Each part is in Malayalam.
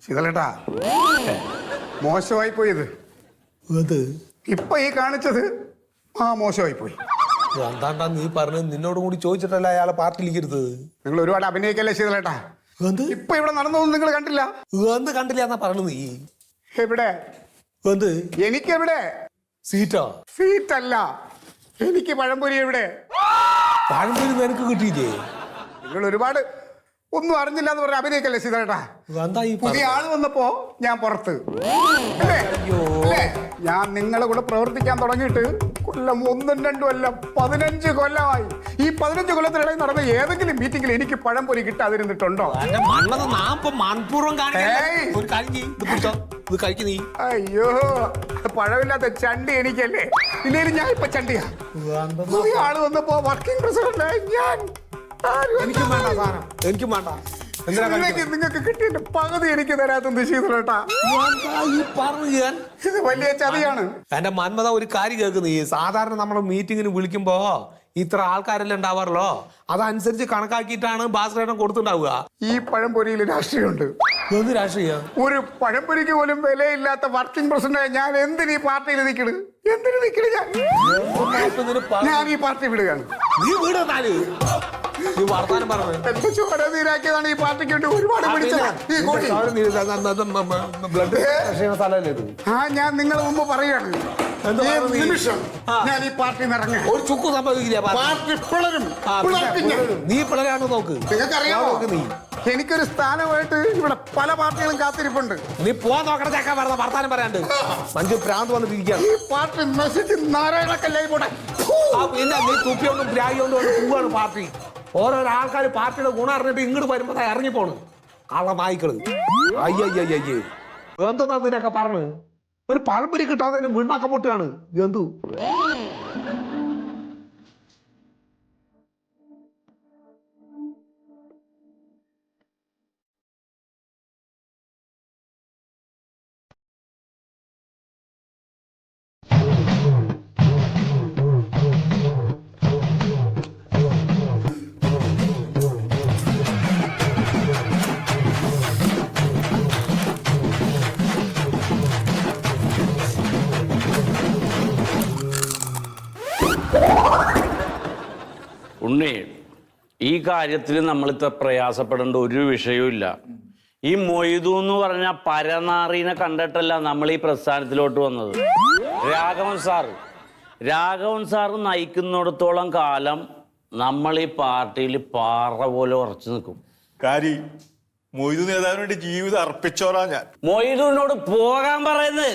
ശീതളേട്ടാ, മോശമായി പോയത് ഇപ്പൊ ഈ കാണിച്ചത് മോശമായി പോയി. എന്താണ്ടാ നീ പറഞ്ഞത്? നിന്നോട് കൂടി ചോദിച്ചിട്ടല്ല അയാളെ പാർട്ടിയിലേക്ക് എടുത്തത്. നിങ്ങൾ ഒരുപാട് അഭിനയിക്കല്ലേ ശീതളേട്ടാ? ഇപ്പൊ ഇവിടെ നടന്നതൊന്നും നിങ്ങൾ കണ്ടില്ല? എന്ത് കണ്ടില്ല എന്നാ പറഞ്ഞത് നീ? എവിടെ? എന്ത്? എനിക്കെവിടെ സീറ്റാ? സീറ്റല്ല, എനിക്ക് പഴംപൊരി എവിടെ? പഴംപൊരി നിനക്ക് കിട്ടിയില്ലേ? നിങ്ങൾ ഒരുപാട് ഒന്നും അറിഞ്ഞില്ല എന്ന് പറഞ്ഞ അഭിനയിക്കല്ലേ സീതളേട്ടാ? പുതിയ ആള് വന്നപ്പോ ഞാൻ പുറത്ത് അല്ലേ? ഞാൻ നിങ്ങളെ കൂടെ പ്രവർത്തിക്കാൻ തുടങ്ങിയിട്ട് കൊല്ലം 1, 2 അല്ല 15 കൊല്ലമായി. ഈ 15 കൊല്ലത്തിനിടയിൽ നടന്ന ഏതെങ്കിലും മീറ്റിംഗിൽ എനിക്ക് പഴംപൊരി കിട്ടാതിരുന്നിട്ടുണ്ടോ? അയ്യോ, പഴമില്ലാത്ത ചണ്ടി എനിക്കല്ലേ? ഇല്ലേലും ഞാൻ ഇപ്പൊ ചണ്ടിയാ. പുതിയ ആള് വന്നപ്പോ വർക്കിംഗ് പ്രസിഡന്റ് ഞാൻ. എനിക്കും വേണ്ട സാധനം, എനിക്കും വേണ്ട. നിങ്ങൾക്ക് കിട്ടിയ പകുതി എനിക്ക് തരാത്ത ശീതളേട്ടാ. ഇത് വലിയ ചതിയാണ്. എന്റെ മന്മത ഒരു കാര്യം കേൾക്കുന്നു. ഈ സാധാരണ നമ്മൾ മീറ്റിങ്ങിന് വിളിക്കുമ്പോ ഇത്ര ആൾക്കാരെല്ലാം ഉണ്ടാവാറല്ലോ, അതനുസരിച്ച് കണക്കാക്കിയിട്ടാണ് ഭാസ്കരേട്ടൻ കൊടുത്തുണ്ടാവുക. ഈ പഴംപൊരിയിൽ രാഷ്ട്രീയമുണ്ട്. എന്ത് രാഷ്ട്രീയം? ഒരു പഴംപൊരിക്ക് പോലും വിലയില്ലാത്ത വർക്കിംഗ് പ്രസിഡന്റ് ഞാൻ എന്തിനീ പാർട്ടിയിൽ നിൽക്കണ്? എന്തിനു നിൽക്കണ്? ഞാൻ ഈ പാർട്ടി വിടുകയാണ്. നീ വീടാല് നീ വർത്താനം പറഞ്ഞു എന്റെ ചോര നീരാക്കിയതാണ് ഈ പാർട്ടിക്ക് വേണ്ടി ഒരുപാട് ഞാൻ നിങ്ങളെ മുമ്പ് പറയാണ്, നിമിഷം ഞാൻ ഈ പാർട്ടി ഇറങ്ങി ഒരു ചുക്ക് സംഭവിക്കില്ല. പാർട്ടി പിളരും. നീ പിളരാണ് നോക്ക്. നിങ്ങൾക്കറിയാമോ, എനിക്കൊരു സ്ഥാനമായിട്ട് ഇവിടെ പല പാർട്ടികളും കാത്തിരിപ്പുണ്ട്. നീ പോവാൻ നോക്കണ ചക്ക പറഞ്ഞ വർത്താനം പറയാണ്ട് മഞ്ജു ഭ്രാന്ത് വന്നിട്ടിരിക്കുകയാണ്. ഈ പാർട്ടി നശിച്ച് നാരായണക്കല്ലായി പോട്ടെ. പിന്നെ നീ തുപ്പിയോണ്ടും ബ്രാഗിയോണ്ടും പോവാണ് പാർട്ടി. ഓരോരോ ആൾക്കാർ പാർട്ടിയുടെ ഗുണം അറിഞ്ഞിട്ട് ഇങ്ങോട്ട് വരുമ്പോ ഇറങ്ങിപ്പോണ് കള്ള നായ്ക്കള്. അയ്യയ്യയ്യേ, എന്തെന്നാ ഇതിനൊക്കെ പറഞ്ഞ് ഒരു പഴംപൊരി കിട്ടാതെ വീണ്ടാക്കം പൊട്ടുകയാണ്. എന്തു ഉണ്ണി, ഈ കാര്യത്തിൽ നമ്മൾ ഇത്ര പ്രയാസപ്പെടേണ്ട ഒരു വിഷയവും ഇല്ല. ഈ മൊയ്തു എന്ന് പറഞ്ഞ പരനാറീനെ കണ്ടിട്ടല്ല നമ്മൾ ഈ പ്രസ്ഥാനത്തിലോട്ട് വന്നത്. രാഘവൻ സാറ് നയിക്കുന്നിടത്തോളം കാലം നമ്മൾ ഈ പാർട്ടിയിൽ പാറ പോലെ ഉറച്ചു നിൽക്കും. മൊയ്തു നേതാവിന് വേണ്ടി ജീവിതം അർപ്പിച്ചോറാ ഞാൻ. മൊയ്തുവിനോട് പോകാൻ പറയുന്നത്.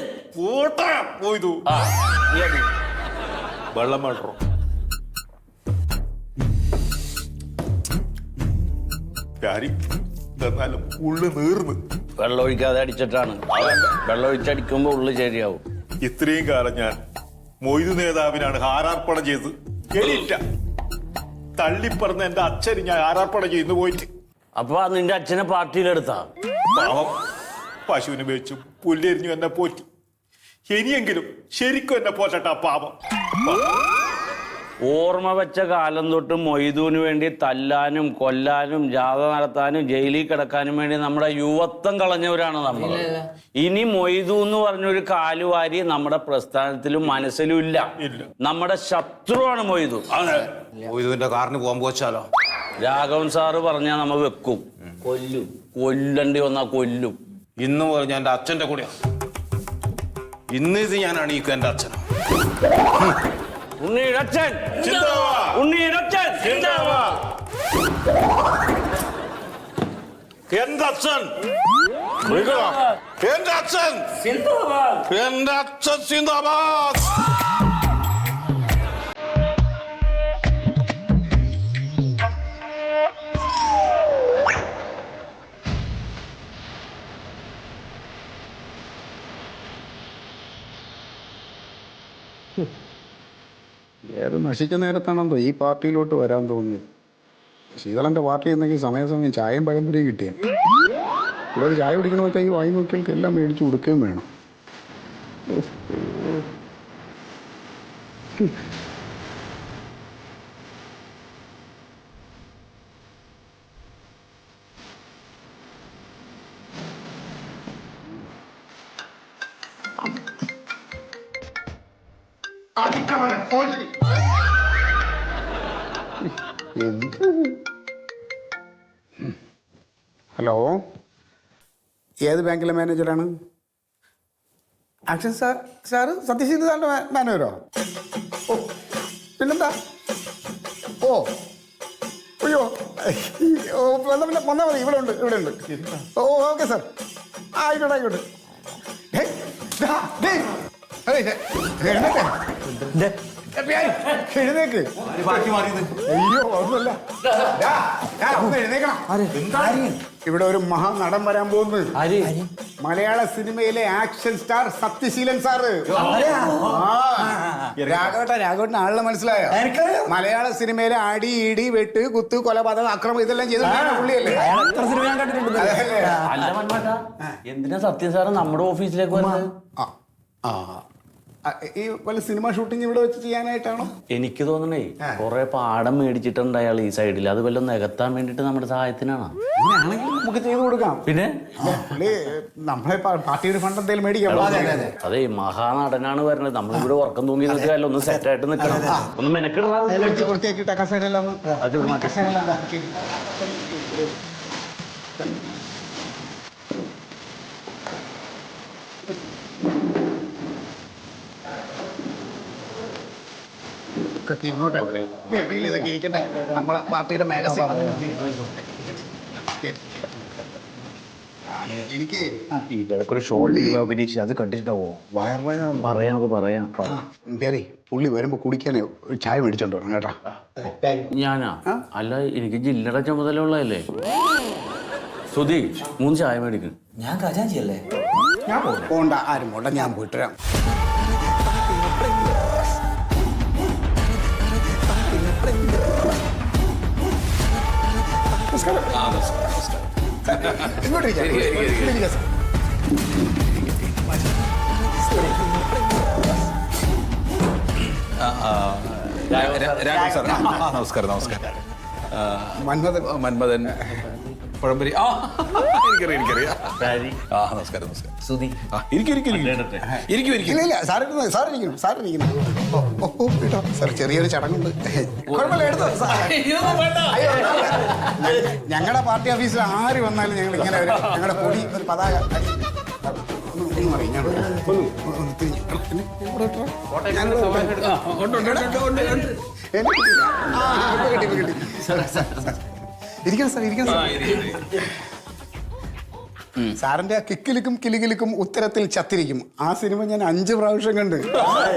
മൊയ്തു വെള്ളം വേണ്ടോ? എന്നാലും ഉള്ളു നീർന്ന്. വെള്ളമൊഴിക്കാതെ അടിച്ചിട്ടാണ്. വെള്ളമൊഴിച്ചടിക്കുമ്പോ ഉള്ളു ശരിയാവും. ഇത്രയും കാലം ഞാൻ മൊയ്തു നേതാവിനാണ് ഹാരാർപ്പണം ചെയ്ത് എണീറ്റ തള്ളിപ്പറന്ന് എന്റെ അച്ഛന് ഞാൻ ഹാരാർപ്പണം ചെയ്യുന്നു പോയിട്ട്. അപ്പൊ നിന്റെ അച്ഛനെ പാർട്ടിയിലെടുത്താ? പാവം, പശുവിന് വെച്ചു പുല്ലെരിഞ്ഞു എന്നെ പോറ്റി. ഇനിയെങ്കിലും ശരിക്കും എന്നെ പോറ്റട്ടാ പാവം. ഓർമ്മ വെച്ച കാലം തൊട്ട് മൊയ്തുവിന് വേണ്ടി തല്ലാനും കൊല്ലാനും ജാഥ നടത്താനും ജയിലിൽ കിടക്കാനും വേണ്ടി നമ്മുടെ യുവത്വം കളഞ്ഞവരാണ് നമ്മൾ. ഇനി മൊയ്തു എന്ന് പറഞ്ഞൊരു കാലുവാരി നമ്മുടെ പ്രസ്ഥാനത്തിലും മനസ്സിലും ഇല്ല. നമ്മുടെ ശത്രുവാണ് മൊയ്തു. മൊയ്തുവിന്റെ കാറിന് പോകുമ്പോ വെച്ചാലോ? രാഘവൻ സാറ് പറഞ്ഞാൽ നമ്മ വെക്കും, കൊല്ലും. കൊല്ലണ്ടി വന്നാ കൊല്ലും. ഇന്ന് പറഞ്ഞ എന്റെ അച്ഛന്റെ കൂടെയാണ്. ഇന്ന് ഇത് ഞാൻ അണിയിക്കും എന്റെ അച്ഛനോ. ഉണ്ണിയുടെ അച്ഛൻ, ഉണ്ണിയുടെ അച്ഛൻ, എന്റെ അച്ഛൻ, എന്റെ അച്ഛൻ, എന്റെ അച്ഛൻ സിന്ദാബാദ്. ഏത് നശിച്ച നേരത്താണെന്തോ ഈ പാർട്ടിയിലോട്ട് വരാൻ തോന്നുന്നു. ശീതളന്റെ പാർട്ടി എന്നെങ്കിൽ സമയാസമയം ചായയും പഴംപൊരിയും കിട്ടിയ ഇവിടെ ചായ കുടിക്കണമെന്ന് വെച്ചാൽ ഈ വായി നോക്കിയാൾക്ക് എല്ലാം മേടിച്ചു കൊടുക്കുകയും വേണം. ഹലോ, ഏത് ബാങ്കിലെ മാനേജറാണ്? ആക്ഷൻ സാറ് സത്യശീല സാറിൻ്റെ മാനേജരോ? ഓ, പിന്നെന്താ? ഓ അയ്യോ, വന്നാൽ മതി, ഇവിടെ ഉണ്ട്. ഓ, ഓക്കെ സാർ. ആയിക്കോട്ടെ. എഴുന്നേക്ക്. അയ്യോ, ഒന്നുമല്ല. എഴുന്നേക്കണം. ഇവിടെ ഒരു മഹാനടൻ വരാൻ പോകുന്നത്. മലയാള സിനിമയിലെ ആക്ഷൻ സ്റ്റാർ സത്യശീലൻ സാറ്. രാഘവട്ടൻ ആളിനെ മനസ്സിലായോ? മലയാള സിനിമയിലെ അടി, ഇടി, വെട്ട്, കുത്ത്, കൊലപാതകം, അക്രമം ഇതെല്ലാം ചെയ്തിട്ടുള്ള പുള്ളിയല്ലേ? അല്ല മന്മേട്ടാ, എന്തിനാ സത്യം സാറ് നമ്മുടെ ഓഫീസിലേക്ക് വരുന്നത്? ഈ വല്ല സിനിമ ഷൂട്ടിംഗ് ഇവിടെ വെച്ച് ചെയ്യാനായിട്ടാണോ? എനിക്ക് തോന്നണേ കൊറേ പാടം മേടിച്ചിട്ടുണ്ട് അയാൾ ഈ സൈഡിൽ. അത് വല്ലതും നികത്താൻ വേണ്ടിട്ട് നമ്മുടെ സഹായത്തിനാണ്. അങ്ങനെയാണെങ്കിൽ നമുക്ക് ചെയ്തു കൊടുക്കാം. പിന്നെ പുള്ളി നമ്മളെ പാർട്ടിയുടെ ഫണ്ട് എന്തെങ്കിലും മേടിക്കാം. അതെ, മഹാനടനാണ് വരുന്നത്. നമ്മളിവിടെ ഉറക്കം തൂങ്ങി നിൽക്കാല്ലോ, ഒന്ന് സെറ്റായിട്ട് നിൽക്കണം, ഒന്ന് മെനക്കെടുക്കാം. വൃത്തിയാക്കിയിട്ട് കസേരയെല്ലാം ഇതൊക്കെ ഇരിക്കട്ടെ. നമ്മളെ പാർട്ടിയുടെ മാഗസിൻ എനിക്ക് ഇതൊക്കെ ഒരു ഷോർട്ട് അഭിനയിച്ച് അത് കണ്ടിട്ടാവോ? പറയാം. പുള്ളി വരുമ്പോ കുടിക്കാനേ ഒരു ചായ മേടിച്ചോണ്ട് വരണം കേട്ടാ. ഞാനാ? അല്ല, എനിക്ക് ജില്ലയുടെ ചുമതല ഉള്ളതല്ലേ. സുധി, 3 ചായ മേടിക്കും. ഞാൻ ഖജാൻജിയല്ലേ? ഞാൻ പോണ്ട, ആരും പോണ്ട, ഞാൻ പോയിട്ട് വരാം. നമസ്കാരം. മന്മഥൻ പഴംപരി. എനിക്കറിയാം. നമസ്കാരം. സുധി, ഇല്ല, സാറിരിക്കണം. സാർ ചെറിയൊരു ചടങ്ങുണ്ട്. ഞങ്ങളുടെ പാർട്ടി ഓഫീസിൽ ആര് വന്നാലും ഞങ്ങൾ ഇങ്ങനെ ഞങ്ങളുടെ കൊടി ഒരു പതാക ഇരിക്കണം സാർ. സാറിന്റെ ആ കിക്കിലിക്കും കിലികിലിക്കും ഉത്തരത്തിൽ ചത്തിരിക്കും ആ സിനിമ ഞാൻ 5 പ്രാവശ്യം കണ്ട്.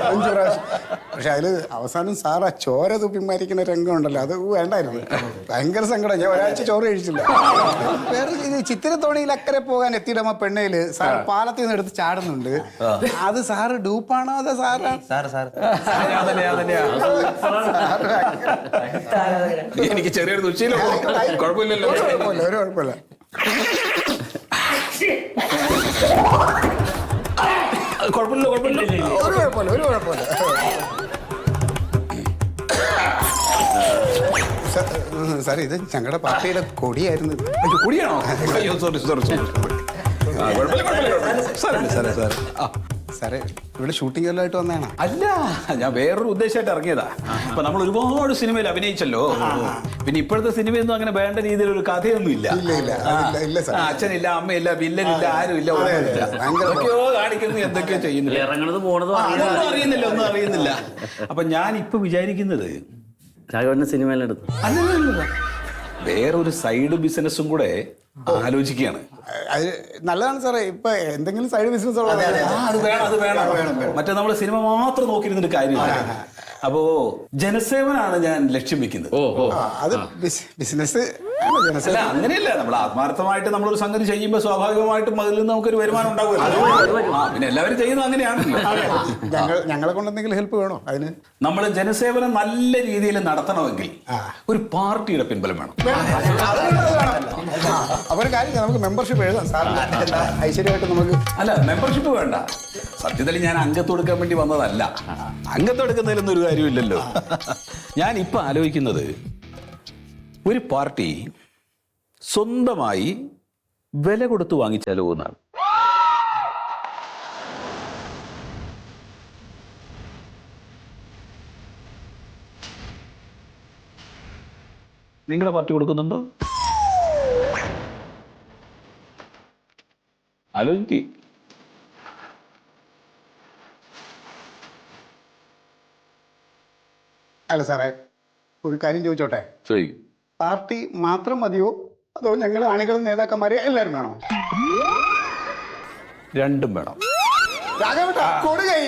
5 പ്രാവശ്യം. പക്ഷെ അതില് അവസാനം സാർ ആ ചോര തുപ്പി മരിക്കുന്ന രംഗം ഉണ്ടല്ലോ, അത് വേണ്ടായിരുന്നു. ഭയങ്കര സങ്കടം. ഞാൻ ഒരാഴ്ച ചോറ് കഴിച്ചില്ല. വേറെ ഇത് ചിത്തിരത്തോണിയിൽ അക്കരെ പോകാൻ എത്തിയിടമ പെണ്ണയില് സാർ പാലത്തിൽ നിന്ന് എടുത്ത് ചാടുന്നുണ്ട്. അത് സാറ് ഡൂപ്പാണോ അതോ സാറാണ്? എനിക്ക് ചെറിയൊരു ദുശ്ശീലം. കുഴപ്പമില്ലല്ലോ. ഒരു കുഴപ്പമില്ല. സാർ, ഇത് ഞങ്ങളുടെ പാർട്ടിയുടെ കൊടിയായിരുന്നു. കുടിയാണോ? അയ്യോ, സോറി. സാറേ, ഇവിടെ ഷൂട്ടിംഗ് എല്ലായിട്ട് വന്നതാണ്. അല്ല, ഞാൻ വേറൊരു ഉദ്ദേശമായിട്ട് ഇറങ്ങിയതാ. ഇപ്പൊ നമ്മൾ ഒരുപാട് സിനിമയിൽ അഭിനയിച്ചല്ലോ. പിന്നെ ഇപ്പോഴത്തെ സിനിമയൊന്നും അങ്ങനെ വേണ്ട രീതിയിൽ ഒരു കഥയൊന്നും ഇല്ല. അച്ഛനില്ല, അമ്മയില്ല, വില്ലനില്ല, ആരുമില്ല, എന്തൊക്കെയോ കാണിക്കുന്നു, എന്തൊക്കെയോ ചെയ്യുന്നില്ല, ഇറങ്ങണത് പോണത് ഒന്നും അറിയുന്നില്ല. അപ്പൊ ഞാൻ ഇപ്പൊ വിചാരിക്കുന്നത് സിനിമയിലെടുത്തു അല്ല, വേറൊരു സൈഡ് ബിസിനസ്സും കൂടെ ആലോചിക്കുകയാണ്. അത് നല്ലതാണ് സാറേ. ഇപ്പൊ എന്തെങ്കിലും സൈഡ് ബിസിനസ് അത് വേണം. മറ്റേ നമ്മള് സിനിമ മാത്രം നോക്കിയിരുന്നിട്ട് കാര്യമില്ല. അപ്പോ ജനസേവനാണ് ഞാൻ ലക്ഷ്യം വെക്കുന്നത്. അത് ബിസിനസ് അല്ല, അങ്ങനെയല്ല. നമ്മൾ ആത്മാർത്ഥമായിട്ട് നമ്മളൊരു സംഗതി ചെയ്യുമ്പോൾ സ്വാഭാവികമായിട്ടും അതിൽ നിന്ന് നമുക്കൊരു വരുമാനം ഉണ്ടാവുമല്ലോ. പിന്നെ എല്ലാവരും ചെയ്യുന്നത് അങ്ങനെയാണല്ലോ. ഞങ്ങളെ കൊണ്ട് എന്തെങ്കിലും ഹെൽപ്പ് വേണോ അതിന്? നമ്മൾ ജനസേവനം നല്ല രീതിയിൽ നടത്തണമെങ്കിൽ ഒരു പാർട്ടിയുടെ പിൻബലം വേണം. അപ്പൊ ഒരു കാര്യം, നമുക്ക് മെമ്പർഷിപ്പ് എഴുതാം സാർ. ഐശ്വര്യമായിട്ട് നമുക്ക്. അല്ല, മെമ്പർഷിപ്പ് വേണ്ട. സത്യത്തിൽ ഞാൻ അംഗത്വം എടുക്കാൻ വേണ്ടി വന്നതല്ല. അംഗത്വം എടുക്കുന്നതിലൊന്നും ഒരു കാര്യമില്ലല്ലോ. ഞാൻ ഇപ്പൊ ആലോചിക്കുന്നത് ഒരു പാർട്ടി സ്വന്തമായി വില കൊടുത്ത് വാങ്ങിച്ചാലോ എന്നാണ്. നിങ്ങളുടെ പാർട്ടി കൊടുക്കുന്നുണ്ടോ? ആലോചിക്ക്. അല്ല സാറേ, ഒരു കാര്യം ചോദിച്ചോട്ടെ? ചോദിക്കും. പാർട്ടി മാത്രം മതിയോ അതോ ഞങ്ങൾ അണികളും നേതാക്കന്മാരെ എല്ലാവരും വേണോ? രണ്ടും വേണം. രാഘവട്ടാ കൊടുകൈ.